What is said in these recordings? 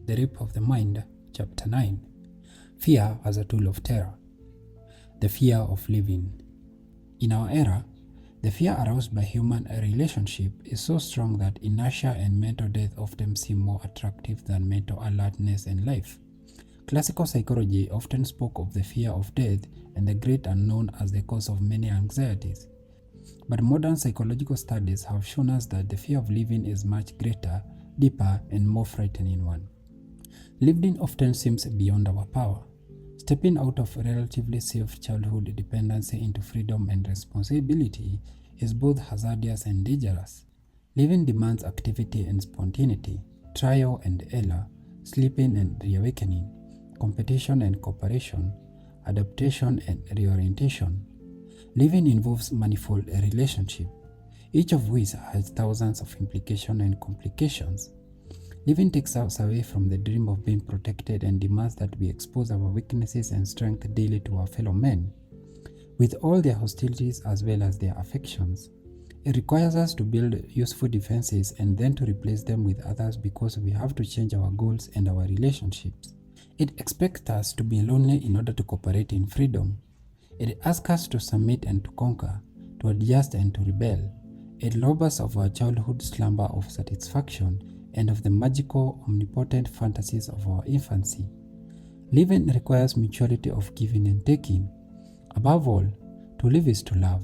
The Rape of the Mind, Chapter 9. Fear as a Tool of Terror. The fear of living. In our era, the fear aroused by human relationship is so strong that inertia and mental death often seem more attractive than mental alertness and life. Classical psychology often spoke of the fear of death and the great unknown as the cause of many anxieties. But modern psychological studies have shown us that the fear of living is much greater, deeper, and more frightening one. Living often seems beyond our power. Stepping out of relatively safe childhood dependency into freedom and responsibility is both hazardous and dangerous. Living demands activity and spontaneity, trial and error, sleeping and reawakening, competition and cooperation, adaptation and reorientation. Living involves manifold relationships, each of which has thousands of implications and complications. Living takes us away from the dream of being protected and demands that we expose our weaknesses and strength daily to our fellow men, with all their hostilities as well as their affections. It requires us to build useful defenses and then to replace them with others because we have to change our goals and our relationships. It expects us to be lonely in order to cooperate in freedom. It asks us to submit and to conquer, to adjust and to rebel. It robs us of our childhood slumber of satisfaction and of the magical, omnipotent fantasies of our infancy. Living requires mutuality of giving and taking. Above all, to live is to love,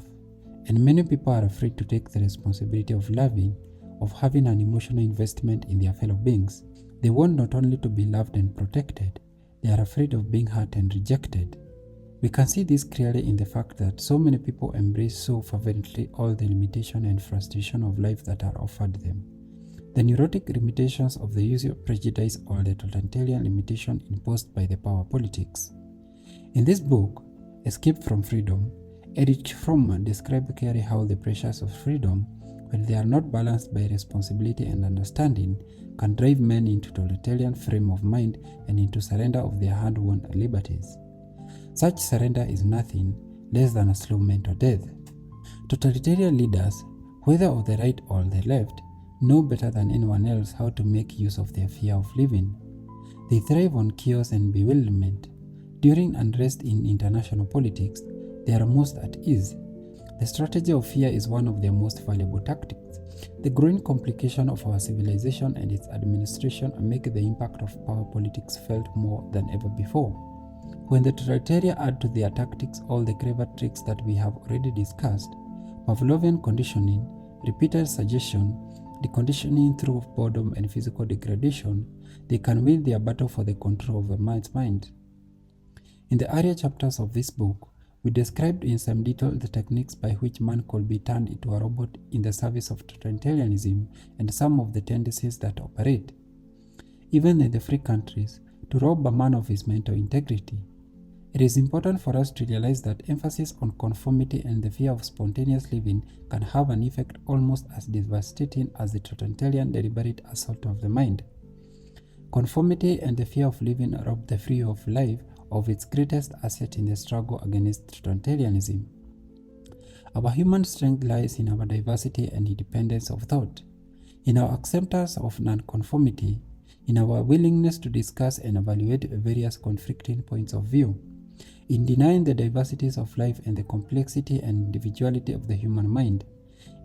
and many people are afraid to take the responsibility of loving, of having an emotional investment in their fellow beings. They want not only to be loved and protected, they are afraid of being hurt and rejected. We can see this clearly in the fact that so many people embrace so fervently all the limitation and frustration of life that are offered them. The neurotic limitations of the usual prejudice or the totalitarian limitation imposed by the power politics. In this book, Escape from Freedom, Erich Fromm describes clearly how the pressures of freedom, when they are not balanced by responsibility and understanding, can drive men into totalitarian frame of mind and into surrender of their hard-won liberties. Such surrender is nothing less than a slow mental death. Totalitarian leaders, whether of the right or the left, know better than anyone else how to make use of their fear of living. They thrive on chaos and bewilderment. During unrest in international politics, they are most at ease. The strategy of fear is one of their most valuable tactics. The growing complication of our civilization and its administration make the impact of power politics felt more than ever before. When the totalitarian add to their tactics all the clever tricks that we have already discussed, Pavlovian conditioning, repeated suggestion, deconditioning through boredom and physical degradation, they can win their battle for the control of a man's mind. In the earlier chapters of this book, we described in some detail the techniques by which man could be turned into a robot in the service of totalitarianism and some of the tendencies that operate. Even in the free countries, to rob a man of his mental integrity. It is important for us to realize that emphasis on conformity and the fear of spontaneous living can have an effect almost as devastating as the totalitarian deliberate assault of the mind. Conformity and the fear of living rob the free of life of its greatest asset in the struggle against totalitarianism. Our human strength lies in our diversity and independence of thought, in our acceptance of nonconformity, in our willingness to discuss and evaluate various conflicting points of view, in denying the diversities of life and the complexity and individuality of the human mind,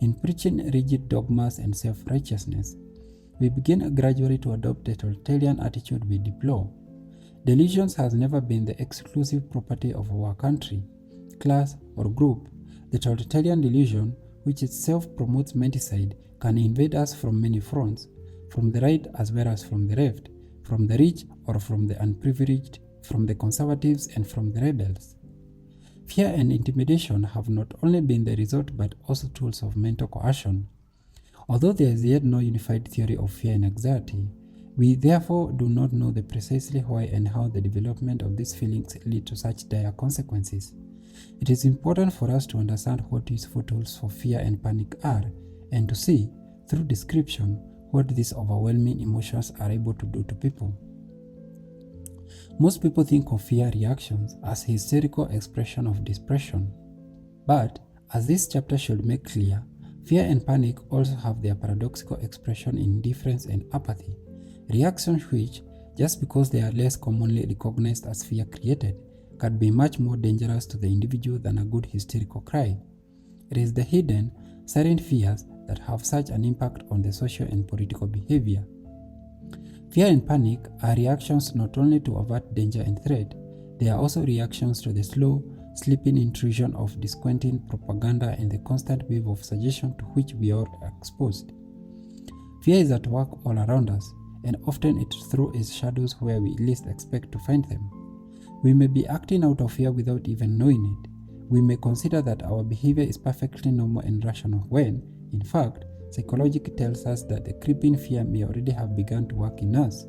in preaching rigid dogmas and self-righteousness. We begin gradually to adopt the totalitarian attitude we deplore. Delusions has never been the exclusive property of our country, class, or group. The totalitarian delusion, which itself promotes menticide, can invade us from many fronts, from the right as well as from the left, from the rich or from the unprivileged, from the conservatives and from the rebels. Fear and intimidation have not only been the result but also tools of mental coercion. Although there is yet no unified theory of fear and anxiety, we therefore do not know the precisely why and how the development of these feelings lead to such dire consequences. It is important for us to understand what useful tools for fear and panic are, and to see, through description, what these overwhelming emotions are able to do to people. Most people think of fear reactions as hysterical expression of depression. But, as this chapter should make clear, fear and panic also have their paradoxical expression in indifference and apathy, reactions which, just because they are less commonly recognized as fear created, can be much more dangerous to the individual than a good hysterical cry. It is the hidden, silent fears that have such an impact on the social and political behavior. Fear and panic are reactions not only to avert danger and threat, they are also reactions to the slow, sleeping intrusion of disquieting propaganda and the constant wave of suggestion to which we are exposed. Fear is at work all around us, and often it throws its shadows where we least expect to find them. We may be acting out of fear without even knowing it. We may consider that our behavior is perfectly normal and rational when, in fact, psychology tells us that the creeping fear may already have begun to work in us.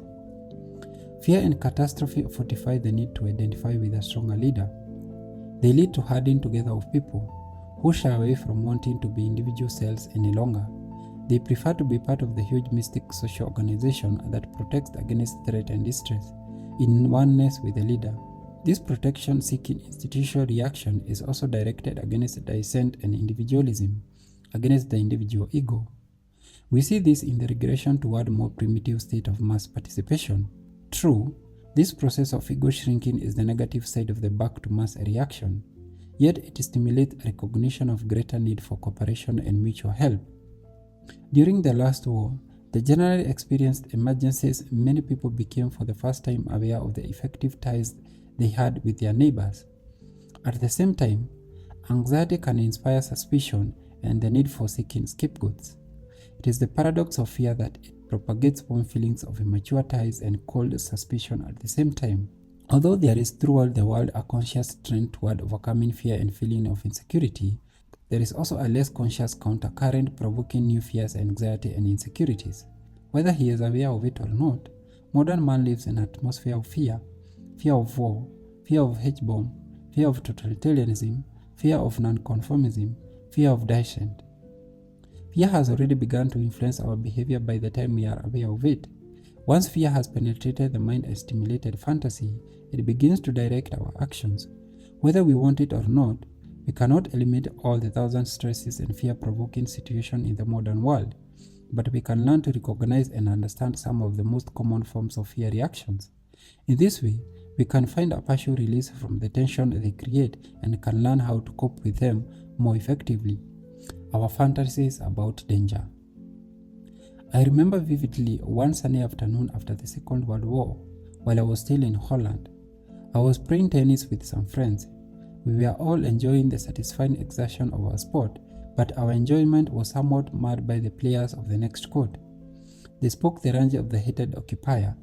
Fear and catastrophe fortify the need to identify with a stronger leader. They lead to herding together of people who shy away from wanting to be individual selves any longer. They prefer to be part of the huge mystic social organization that protects against threat and distress, in oneness with the leader. This protection-seeking institutional reaction is also directed against dissent and individualism, against the individual ego. We see this in the regression toward a more primitive state of mass participation. True, this process of ego shrinking is the negative side of the back-to-mass reaction, yet it stimulates recognition of greater need for cooperation and mutual help. During the last war, the generally experienced emergencies, many people became for the first time aware of the effective ties they had with their neighbors. At the same time, anxiety can inspire suspicion and the need for seeking scapegoats. It is the paradox of fear that it propagates warm feelings of immature ties and cold suspicion at the same time. Although there is throughout the world a conscious trend toward overcoming fear and feeling of insecurity, there is also a less conscious countercurrent provoking new fears, anxiety, and insecurities. Whether he is aware of it or not, modern man lives in an atmosphere of fear. Fear of war, fear of H-bomb, fear of totalitarianism, fear of nonconformism, fear of dissent. Fear has already begun to influence our behavior by the time we are aware of it. Once fear has penetrated the mind and stimulated fantasy, it begins to direct our actions. Whether we want it or not, we cannot eliminate all the thousand stresses and fear-provoking situations in the modern world, but we can learn to recognize and understand some of the most common forms of fear reactions. In this way, we can find a partial release from the tension they create and can learn how to cope with them more effectively. Our fantasies about danger. I remember vividly one sunny afternoon after the Second World War, while I was still in Holland. I was playing tennis with some friends. We were all enjoying the satisfying exertion of our sport, but our enjoyment was somewhat marred by the players of the next court. They spoke the range of the hated occupier,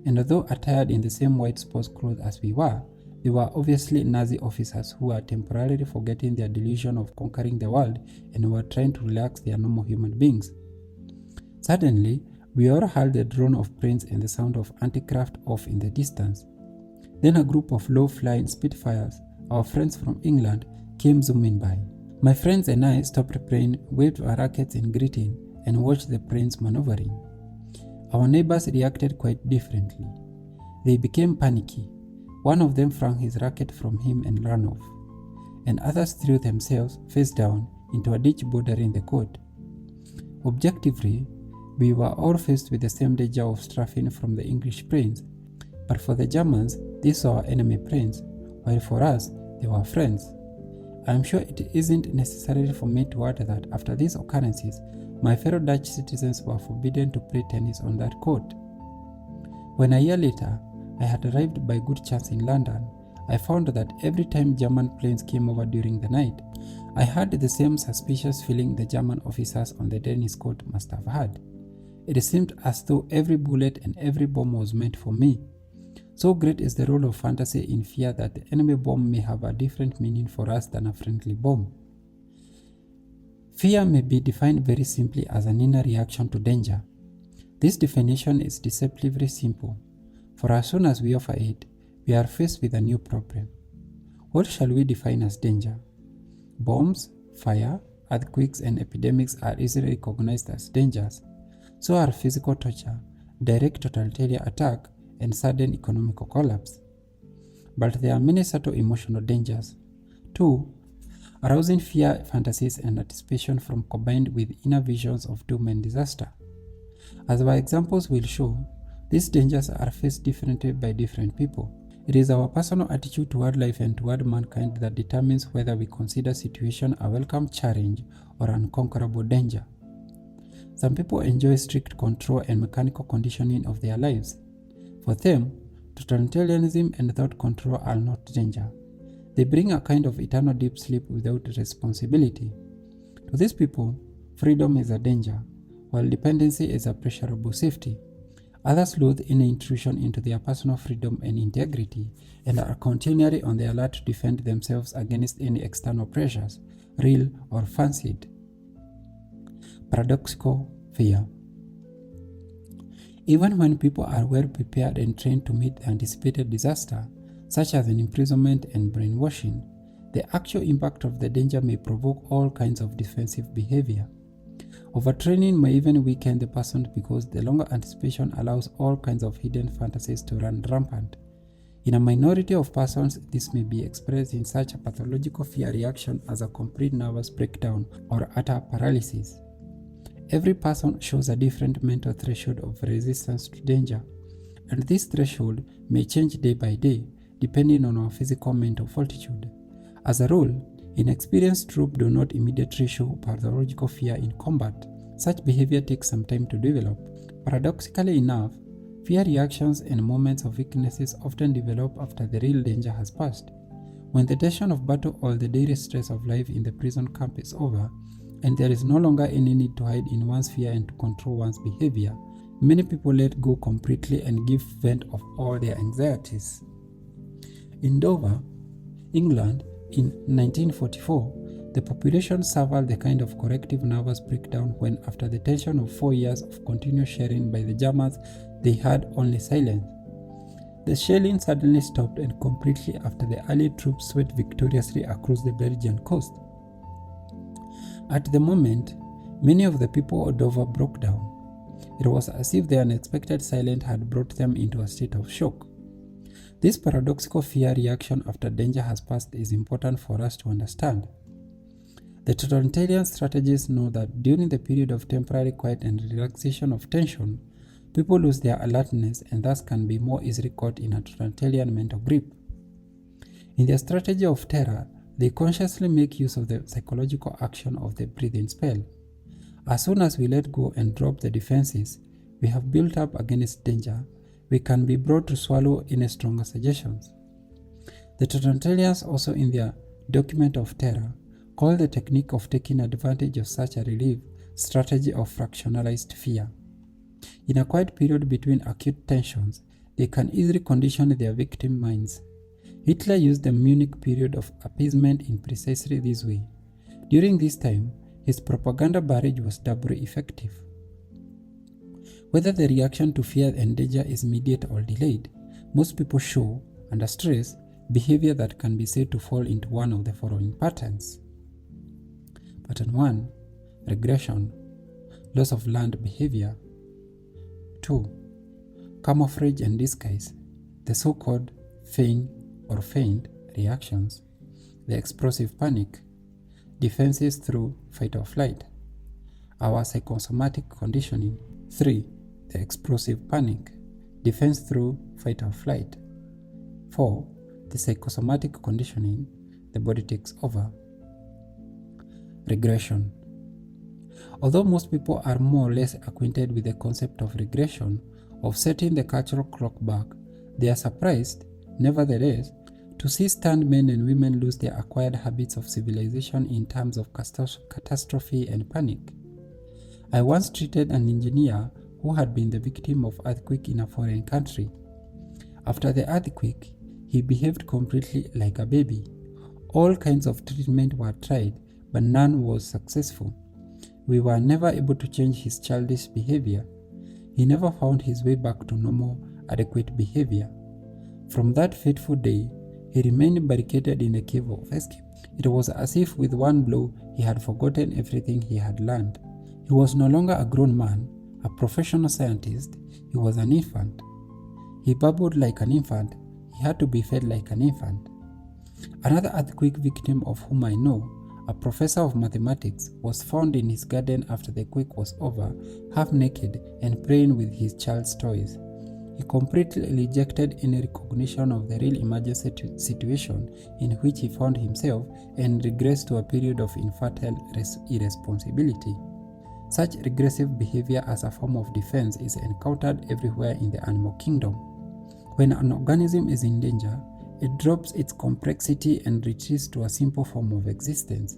and although attired in the same white sports clothes as we were, they were obviously Nazi officers who were temporarily forgetting their delusion of conquering the world and were trying to relax their normal human beings. Suddenly, we all heard the drone of planes and the sound of anti-craft off in the distance. Then a group of low-flying Spitfires, our friends from England, came zooming by. My friends and I stopped playing, waved our rackets in greeting, and watched the planes maneuvering. Our neighbors reacted quite differently. They became panicky. One of them flung his racket from him and ran off, and others threw themselves face down into a ditch bordering the court. Objectively, we were all faced with the same danger of strafing from the English planes, but for the Germans, these were enemy planes, while for us, they were friends. I am sure it isn't necessary for me to add that after these occurrences, my fellow Dutch citizens were forbidden to play tennis on that court. When a year later, I had arrived by good chance in London, I found that every time German planes came over during the night, I had the same suspicious feeling the German officers on the tennis court must have had. It seemed as though every bullet and every bomb was meant for me. So great is the role of fantasy in fear that the enemy bomb may have a different meaning for us than a friendly bomb. Fear may be defined very simply as an inner reaction to danger. This definition is deceptively simple, for as soon as we offer it, we are faced with a new problem. What shall we define as danger? Bombs, fire, earthquakes, and epidemics are easily recognized as dangers. So are physical torture, direct totalitarian attack, and sudden economic collapse. But there are many subtle emotional dangers. 2. Arousing fear fantasies and anticipation from combined with inner visions of doom and disaster. As our examples will show, These dangers are faced differently by different people. It is our personal attitude toward life and toward mankind that determines whether we consider situation a welcome challenge or unconquerable danger. Some people enjoy strict control and mechanical conditioning of their lives. For them, totalitarianism and thought control are not danger. They bring a kind of eternal deep sleep without responsibility. To these people, freedom is a danger, while dependency is a pleasurable safety. Others loathe any intrusion into their personal freedom and integrity, and are continually on the alert to defend themselves against any external pressures, real or fancied. Paradoxical fear. Even when people are well prepared and trained to meet anticipated disaster, such as an imprisonment and brainwashing, the actual impact of the danger may provoke all kinds of defensive behavior. Overtraining may even weaken the person because the longer anticipation allows all kinds of hidden fantasies to run rampant. In a minority of persons, this may be expressed in such a pathological fear reaction as a complete nervous breakdown or utter paralysis. Every person shows a different mental threshold of resistance to danger, and this threshold may change day by day depending on our physical mental fortitude. As a rule, inexperienced troops do not immediately show pathological fear in combat. Such behavior takes some time to develop. Paradoxically enough, fear reactions and moments of weaknesses often develop after the real danger has passed. When the tension of battle or the daily stress of life in the prison camp is over, and there is no longer any need to hide in one's fear and to control one's behavior, many people let go completely and give vent of all their anxieties. In Dover, England, in 1944, the population suffered the kind of corrective nervous breakdown when, after the tension of 4 years of continuous shelling by the Germans, they had only silence. The shelling suddenly stopped and completely after the Allied troops swept victoriously across the Belgian coast. At the moment, many of the people of Dover broke down. It was as if the unexpected silence had brought them into a state of shock. This paradoxical fear reaction after danger has passed is important for us to understand. The totalitarian strategists know that during the period of temporary quiet and relaxation of tension, people lose their alertness and thus can be more easily caught in a totalitarian mental grip. In their strategy of terror, they consciously make use of the psychological action of the breathing spell. As soon as we let go and drop the defenses we have built up against danger, we can be brought to swallow any stronger suggestions. The totalitarians also in their document of terror call the technique of taking advantage of such a relief strategy of fractionalized fear. In a quiet period between acute tensions, they can easily condition their victim minds. Hitler used the Munich period of appeasement in precisely this way. During this time, his propaganda barrage was doubly effective. Whether the reaction to fear and danger is immediate or delayed, most people show, under stress, behavior that can be said to fall into one of the following patterns. Pattern 1. Regression, loss of learned behavior. 2. Camouflage and disguise, the so-called feign or feigned reactions. The explosive panic, defenses through fight or flight. Our psychosomatic conditioning. 3. The explosive panic, defense through fight or flight. 4. The psychosomatic conditioning, the body takes over. Regression. Although most people are more or less acquainted with the concept of regression, of setting the cultural clock back, they are surprised, nevertheless, to see stunned men and women lose their acquired habits of civilization in terms of catastrophe and panic. I once treated an engineer who had been the victim of earthquake in a foreign country. After the earthquake, he behaved completely like a baby. All kinds of treatment were tried, but none was successful. We were never able to change his childish behavior. He never found his way back to normal, adequate behavior. From that fateful day, he remained barricaded in a cave of escape. It was as if with one blow he had forgotten everything he had learned. He was no longer a grown man, a professional scientist. He was an infant. He babbled like an infant. He had to be fed like an infant. Another earthquake victim of whom I know, a professor of mathematics, was found in his garden after the quake was over, half naked and playing with his child's toys. He completely rejected any recognition of the real emergency situation in which he found himself and regressed to a period of infantile irresponsibility. Such regressive behavior as a form of defense is encountered everywhere in the animal kingdom. When an organism is in danger, it drops its complexity and retreats to a simple form of existence.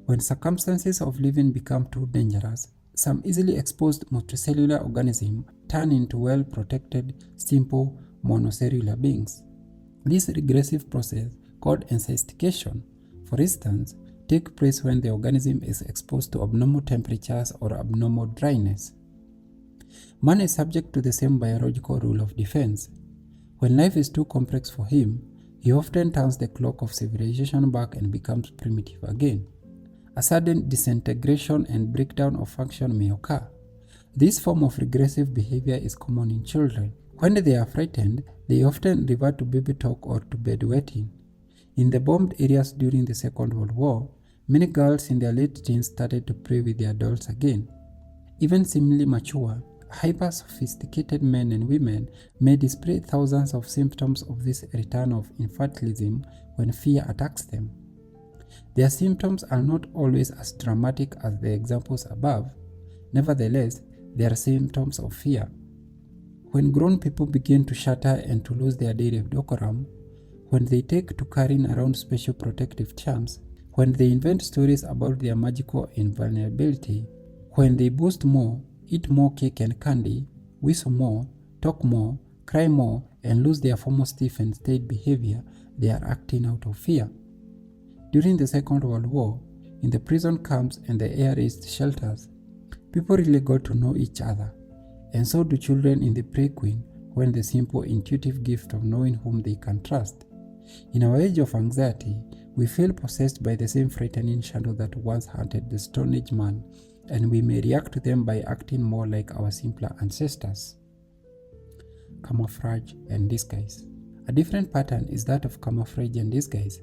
When circumstances of living become too dangerous, some easily exposed multicellular organisms turn into well-protected, simple, monocellular beings. This regressive process, called encystication, for instance, takes place when the organism is exposed to abnormal temperatures or abnormal dryness. Man is subject to the same biological rule of defense. When life is too complex for him, he often turns the clock of civilization back and becomes primitive again. A sudden disintegration and breakdown of function may occur. This form of regressive behavior is common in children. When they are frightened, they often revert to baby talk or to bedwetting. In the bombed areas during the Second World War, many girls in their late teens started to play with their dolls again. Even seemingly mature, hyper-sophisticated men and women may display thousands of symptoms of this return of infantilism when fear attacks them. Their symptoms are not always as dramatic as the examples above. Nevertheless, they are symptoms of fear. When grown people begin to shatter and to lose their daily decorum, when they take to carrying around special protective charms, when they invent stories about their magical invulnerability, when they boast more, eat more cake and candy, whistle more, talk more, cry more, and lose their former stiff and staid behavior, they are acting out of fear. During the Second World War, in the prison camps and the air-raised shelters, people really got to know each other, and so do children in the pre-queen when the simple intuitive gift of knowing whom they can trust. In our age of anxiety, we feel possessed by the same frightening shadow that once haunted the Stone Age man, and we may react to them by acting more like our simpler ancestors. Camouflage and disguise. A different pattern is that of camouflage and disguise,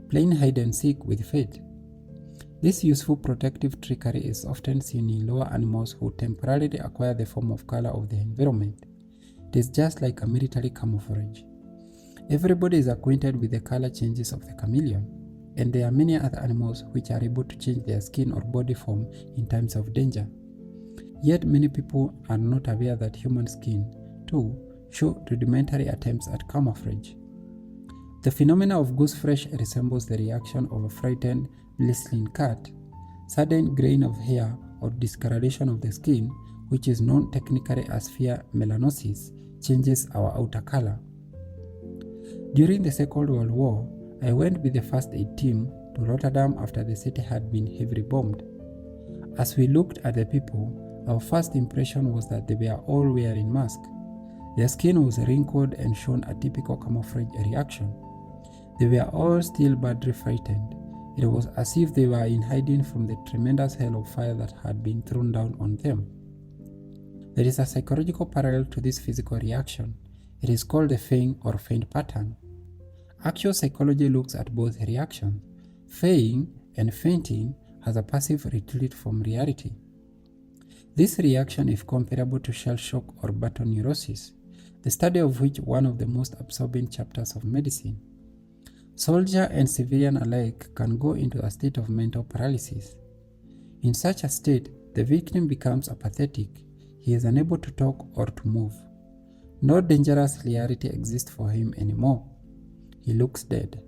playing hide and seek with fate. This useful protective trickery is often seen in lower animals who temporarily acquire the form of color of the environment. It is just like a military camouflage. Everybody is acquainted with the color changes of the chameleon, and there are many other animals which are able to change their skin or body form in times of danger. Yet many people are not aware that human skin, too, show rudimentary attempts at camouflage. The phenomena of goose flesh resembles the reaction of a frightened, bristling cat. Sudden graying of hair or discoloration of the skin, which is known technically as fair melanosis, changes our outer color. During the Second World War, I went with the first aid team to Rotterdam after the city had been heavily bombed. As we looked at the people, our first impression was that they were all wearing masks. Their skin was wrinkled and shown a typical camouflage reaction. They were all still badly frightened. It was as if they were in hiding from the tremendous hail of fire that had been thrown down on them. There is a psychological parallel to this physical reaction. It is called the feign or feint pattern. Actual psychology looks at both reactions. Feigning and feinting has a passive retreat from reality. This reaction is comparable to shell shock or battle neurosis, the study of which is one of the most absorbing chapters of medicine. Soldier and civilian alike can go into a state of mental paralysis. In such a state, the victim becomes apathetic. He is unable to talk or to move. No dangerous reality exists for him anymore. He looks dead.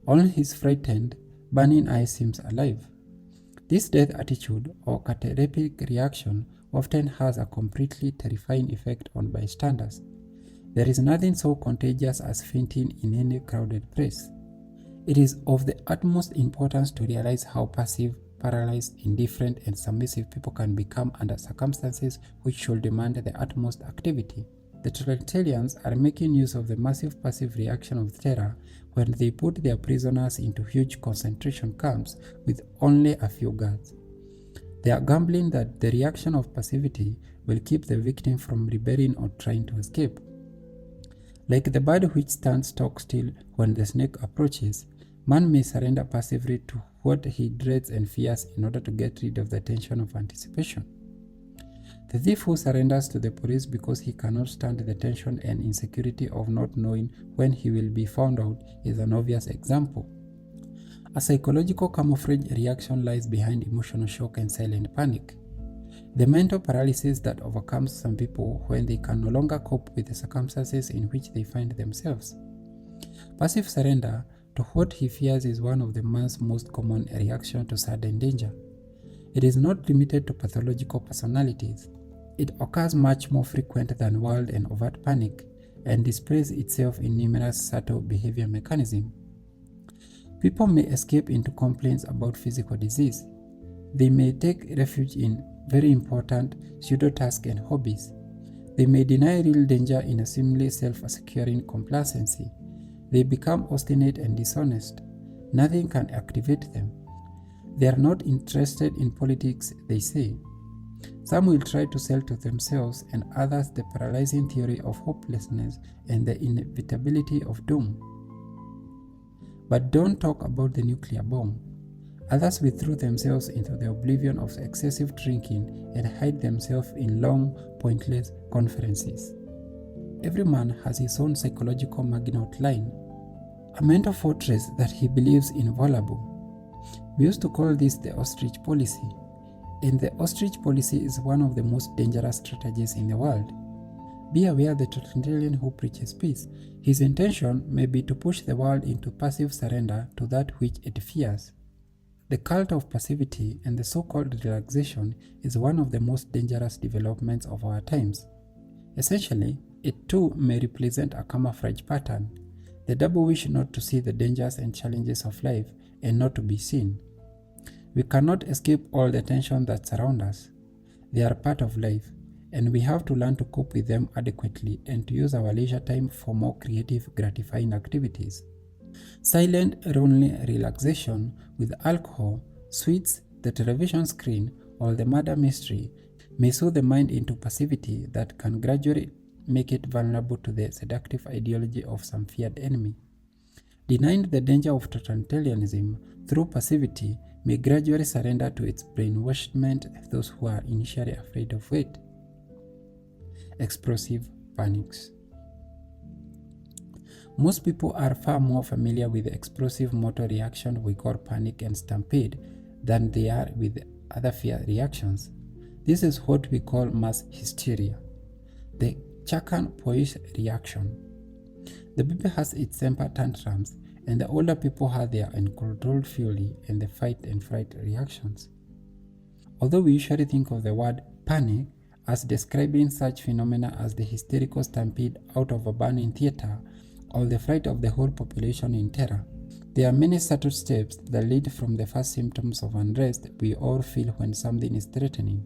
Only his frightened, burning eye seems alive. This death attitude or cataleptic reaction often has a completely terrifying effect on bystanders. There is nothing so contagious as fainting in any crowded place. It is of the utmost importance to realize how passive, paralyzed, indifferent, and submissive people can become under circumstances which should demand the utmost activity. The totalitarians are making use of the massive passive reaction of terror when they put their prisoners into huge concentration camps with only a few guards. They are gambling that the reaction of passivity will keep the victim from rebelling or trying to escape. Like the bird which stands stock still when the snake approaches, man may surrender passively to what he dreads and fears in order to get rid of the tension of anticipation. The thief who surrenders to the police because he cannot stand the tension and insecurity of not knowing when he will be found out is an obvious example. A psychological camouflage reaction lies behind emotional shock and silent panic. The mental paralysis that overcomes some people when they can no longer cope with the circumstances in which they find themselves. Passive surrender to what he fears is one of the man's most common reactions to sudden danger. It is not limited to pathological personalities. It occurs much more frequent than wild and overt panic and displays itself in numerous subtle behavior mechanisms. People may escape into complaints about physical disease. They may take refuge in very important pseudo-tasks and hobbies. They may deny real danger in a seemingly self-securing complacency. They become obstinate and dishonest. Nothing can activate them. They are not interested in politics, they say. Some will try to sell to themselves and others the paralyzing theory of hopelessness and the inevitability of doom. But don't talk about the nuclear bomb. Others withdraw themselves into the oblivion of excessive drinking and hide themselves in long, pointless conferences. Every man has his own psychological Maginot Line, a mental fortress that he believes inviolable. We used to call this the ostrich policy, and the ostrich policy is one of the most dangerous strategies in the world. Be aware the totalitarian who preaches peace. His intention may be to push the world into passive surrender to that which it fears. The cult of passivity and the so-called relaxation is one of the most dangerous developments of our times. Essentially, it too may represent a camouflage pattern, the double wish not to see the dangers and challenges of life and not to be seen. We cannot escape all the tension that surrounds us. They are part of life, and we have to learn to cope with them adequately and to use our leisure time for more creative, gratifying activities. Silent, lonely relaxation with alcohol, sweets, the television screen, or the murder mystery may soothe the mind into passivity that can gradually make it vulnerable to the seductive ideology of some feared enemy. Denying the danger of totalitarianism through passivity may gradually surrender to its brainwashment those who are initially afraid of it. Explosive panics. Most people are far more familiar with the explosive motor reaction we call panic and stampede than they are with other fear reactions. This is what we call mass hysteria, the Chakan-Poish reaction. The baby has its temper tantrums, and the older people have their uncontrolled fury and the fight and flight reactions. Although we usually think of the word panic as describing such phenomena as the hysterical stampede out of a burning theater or the flight of the whole population in terror, there are many subtle steps that lead from the first symptoms of unrest we all feel when something is threatening,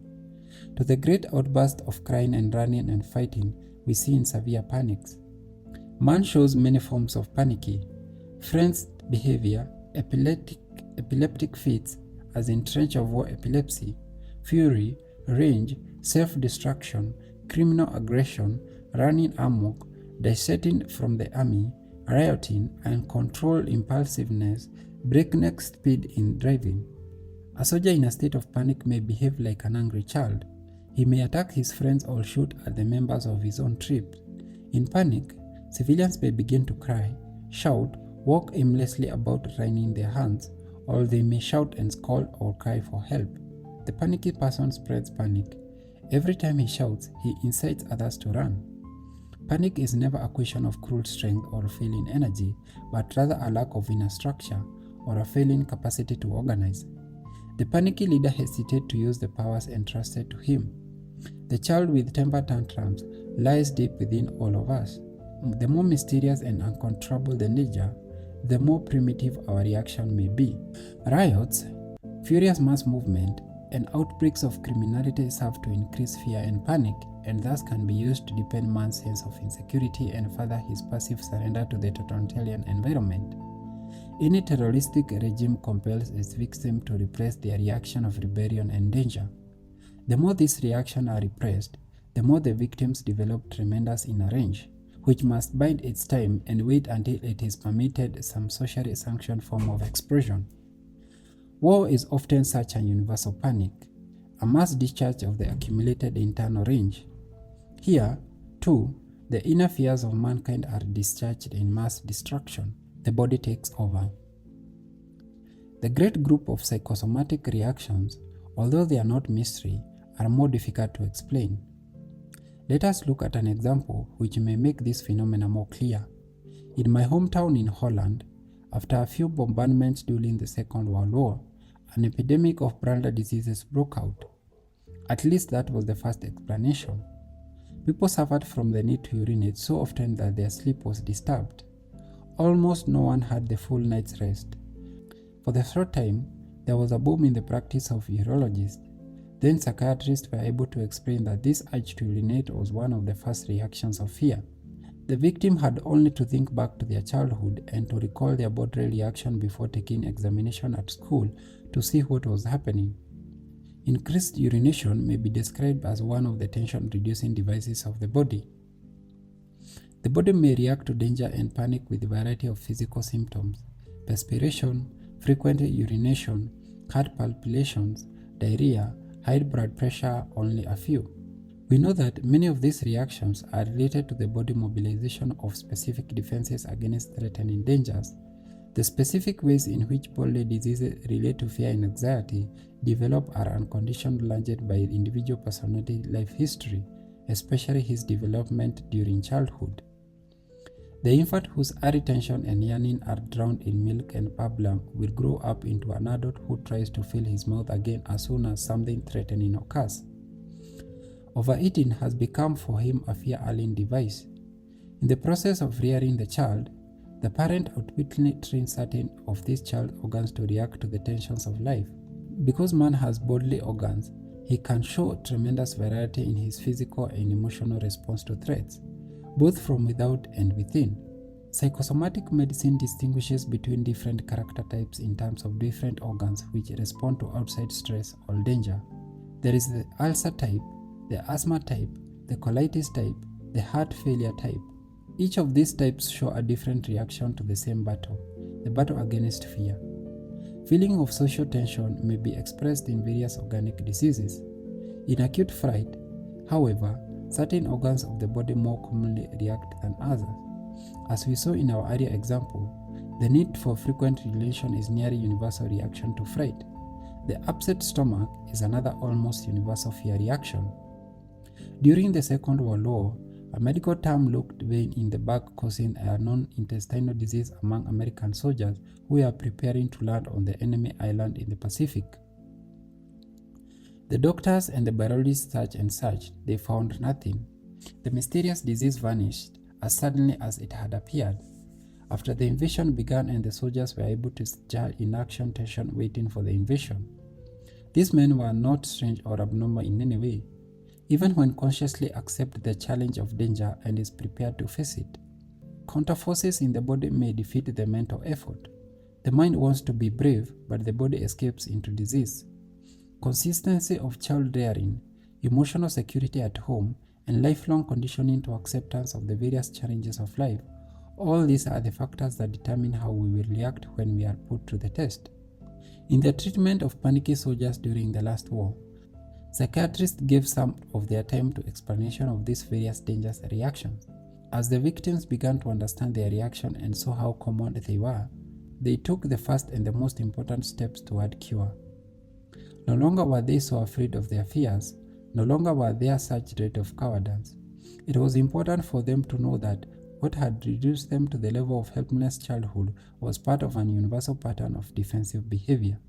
to the great outburst of crying and running and fighting we see in severe panics. Man shows many forms of panicky, frenzied behavior, epileptic fits, as in trench of war epilepsy, fury, rage, self-destruction, criminal aggression, running amok, deserting from the army, rioting, uncontrolled impulsiveness, breakneck speed in driving. A soldier in a state of panic may behave like an angry child. He may attack his friends or shoot at the members of his own troop. In panic, civilians may begin to cry, shout, walk aimlessly about wringing their hands, or they may shout and scold or cry for help. The panicky person spreads panic. Every time he shouts, he incites others to run. Panic is never a question of cruel strength or failing energy, but rather a lack of inner structure or a failing capacity to organize. The panicky leader hesitates to use the powers entrusted to him. The child with temper tantrums lies deep within all of us. The more mysterious and uncontrollable the danger, the more primitive our reaction may be. Riots, furious mass movement, and outbreaks of criminality serve to increase fear and panic, and thus can be used to deepen man's sense of insecurity and further his passive surrender to the totalitarian environment. Any terroristic regime compels its victim to repress their reaction of rebellion and danger. The more these reactions are repressed, the more the victims develop tremendous inner rage, which must bide its time and wait until it is permitted some socially sanctioned form of expression. War is often such a universal panic. a mass discharge of the accumulated internal rage. Here, too, the inner fears of mankind are discharged in mass destruction. The body takes over. The great group of psychosomatic reactions, although they are not mystery, are more difficult to explain. Let us look at an example which may make this phenomena more clear. In my hometown in Holland, after a few bombardments during the Second World War, an epidemic of brander diseases broke out. At least that was the first explanation. People suffered from the need to urinate so often that their sleep was disturbed. Almost no one had the full night's rest. For the short time, there was a boom in the practice of urologists. Then psychiatrists were able to explain that this urge to urinate was one of the first reactions of fear. The victim had only to think back to their childhood and to recall their bodily reaction before taking examination at school to see what was happening. Increased urination may be described as one of the tension-reducing devices of the body. The body may react to danger and panic with a variety of physical symptoms: perspiration, frequent urination, heart palpitations, diarrhea, high blood pressure, only a few. We know that many of these reactions are related to the body mobilization of specific defenses against threatening dangers. The specific ways in which bodily diseases relate to fear and anxiety develop are unconditioned by the individual personality life history, especially his development during childhood. The infant whose early tension and yearning are drowned in milk and pablum will grow up into an adult who tries to fill his mouth again as soon as something threatening occurs. Overeating has become for him a fear-allaying device. In the process of rearing the child, the parent outwittingly trains certain of these child organs to react to the tensions of life. Because man has bodily organs, he can show tremendous variety in his physical and emotional response to threats, both from without and within. Psychosomatic medicine distinguishes between different character types in terms of different organs which respond to outside stress or danger. There is the ulcer type, the asthma type, the colitis type, the heart failure type. Each of these types show a different reaction to the same battle, the battle against fear. Feeling of social tension may be expressed in various organic diseases. In acute fright, however, certain organs of the body more commonly react than others. As we saw in our earlier example, the need for frequent urination is nearly universal reaction to fright. The upset stomach is another almost universal fear reaction. During the Second World War, a medical term looked vein in the back, causing a non-intestinal disease among American soldiers who were preparing to land on the enemy island in the Pacific. The doctors and the biologists searched and searched. They found nothing. The mysterious disease vanished as suddenly as it had appeared. After the invasion began and the soldiers were able to stand in action tension waiting for the invasion. These men were not strange or abnormal in any way, even when consciously accept the challenge of danger and is prepared to face it. Counterforces in the body may defeat the mental effort. The mind wants to be brave, but the body escapes into disease. Consistency of child rearing, emotional security at home, and lifelong conditioning to acceptance of the various challenges of life, all these are the factors that determine how we will react when we are put to the test. In the treatment of panicky soldiers during the last war, psychiatrists gave some of their time to explanation of these various dangerous reactions. As the victims began to understand their reaction and saw how common they were, they took the first and the most important steps toward cure. No longer were they so afraid of their fears, no longer were there such dread of cowardice. It was important for them to know that what had reduced them to the level of helpless childhood was part of an universal pattern of defensive behavior.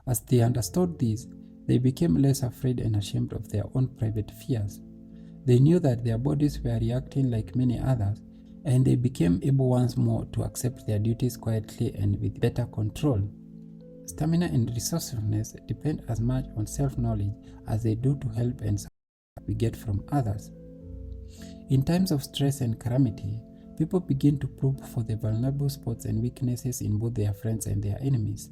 As they understood this, they became less afraid and ashamed of their own private fears. They knew that their bodies were reacting like many others, and they became able once more to accept their duties quietly and with better control. Stamina and resourcefulness depend as much on self-knowledge as they do to help and support we get from others. In times of stress and calamity, people begin to probe for the vulnerable spots and weaknesses in both their friends and their enemies.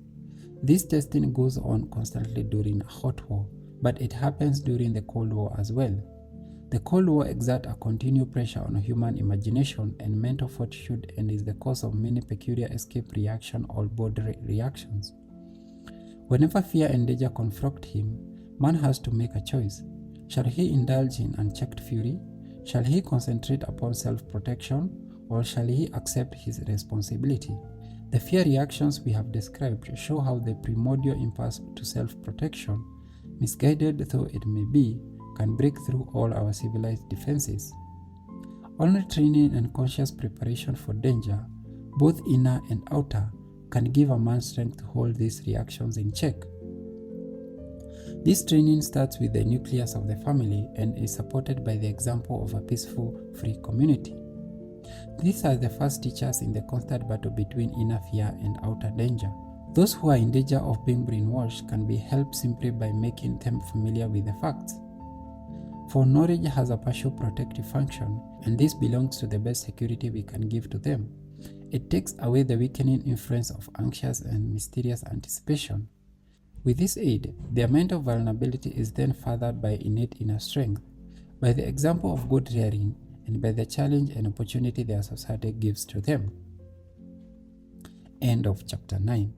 This testing goes on constantly during a hot war, but it happens during the Cold War as well. The Cold War exerts a continued pressure on human imagination and mental fortitude and is the cause of many peculiar escape reaction or bodily reactions. Whenever fear and danger confront him, Man has to make a choice. Shall he indulge in unchecked fury? Shall he concentrate upon self-protection, or shall he accept his responsibility? The fear reactions we have described show how the primordial impulse to self-protection, misguided though it may be, can break through all our civilized defenses. Only training and conscious preparation for danger, both inner and outer, can give a man strength to hold these reactions in check. This training starts with the nucleus of the family and is supported by the example of a peaceful, free community. These are the first teachers in the constant battle between inner fear and outer danger. Those who are in danger of being brainwashed can be helped simply by making them familiar with the facts. For knowledge has a partial protective function, and this belongs to the best security we can give to them. It takes away the weakening influence of anxious and mysterious anticipation. With this aid, their mental vulnerability is then furthered by innate inner strength, by the example of good rearing, and by the challenge and opportunity their society gives to them. End of chapter 9.